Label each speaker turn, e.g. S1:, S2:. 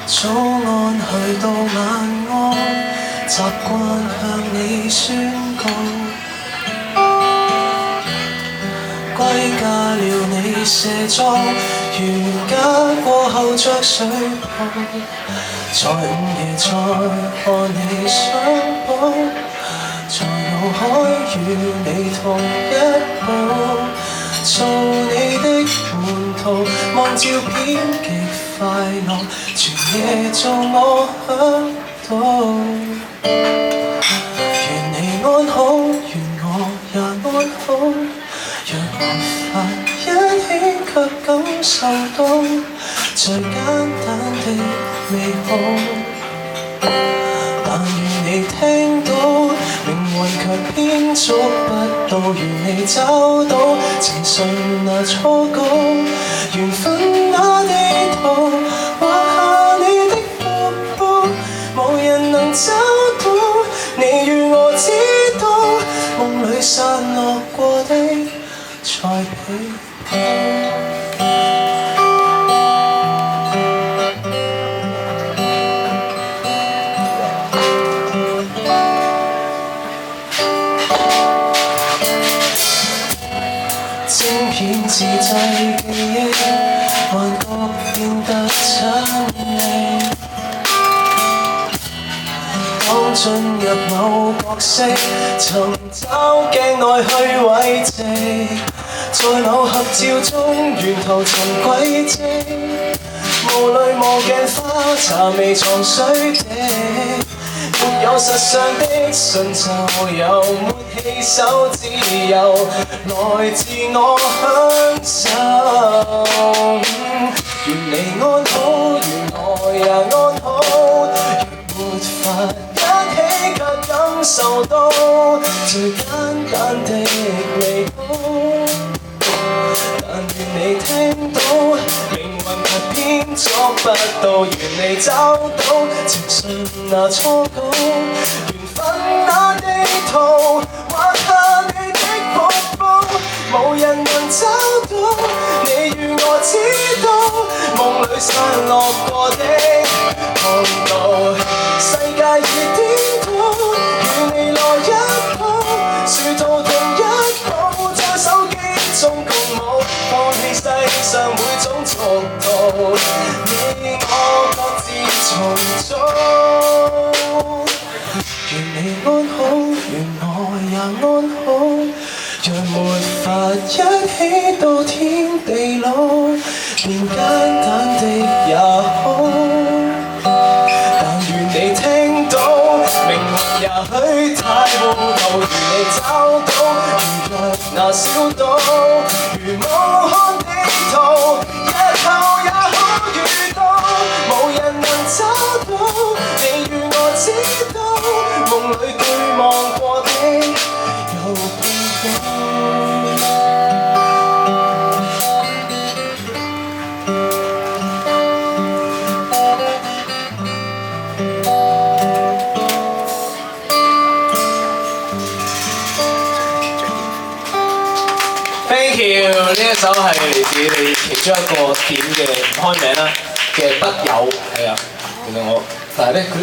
S1: 早安去到晚安，習慣向你宣告，歸家了你卸妝，完假過後着睡袍，在午夜再看你相簿，在腦海與你同一步，做你的門徒，望照片極快樂，全夜做我響到。願你安好，願我也安好，若無法一起卻感受到最簡單的美好。但願你聽到，靈魂卻偏觸不到，願你找到情緒那初稿，緣分那地圖，畫下你的瀑布，無人能找到，你與我知道，夢裡散落過的才被抱。晶片自製記憶，幻覺變得親暱。當進入某角色，尋找鏡內去慰藉，在某合照中沿途尋軌跡，無淚無鏡花茶未藏水滴。沒有實相的順就，又沒棄守自由，來自我享受。願你安好，願我也安好，若沒法一起卻感受到最簡單的美好。但願你聽到，靈魂卻偏觸不到，願你找到情緒那初稿，緣分那地圖，畫下你的瀑布，無人能找到，你與我知道，夢裡散落過的航道，世界已顛倒，與你來一鋪，殊途同一步，在手機中共舞，放棄世上每種俗套，你我各自重組。願你安好，願我也安好，若沒法一起到天地老，便簡單的也好。但願你聽到，命運也許太糊塗，願你找到，如若那小島，如武漢地圖，日後也可遇到，無人能找到，你與我知道，夢裡對望過的又碰到。
S2: Thank you， 呢一首係嚟自你其中一個點嘅唔開名啦嘅筆友，係啊，其實我，但係咧佢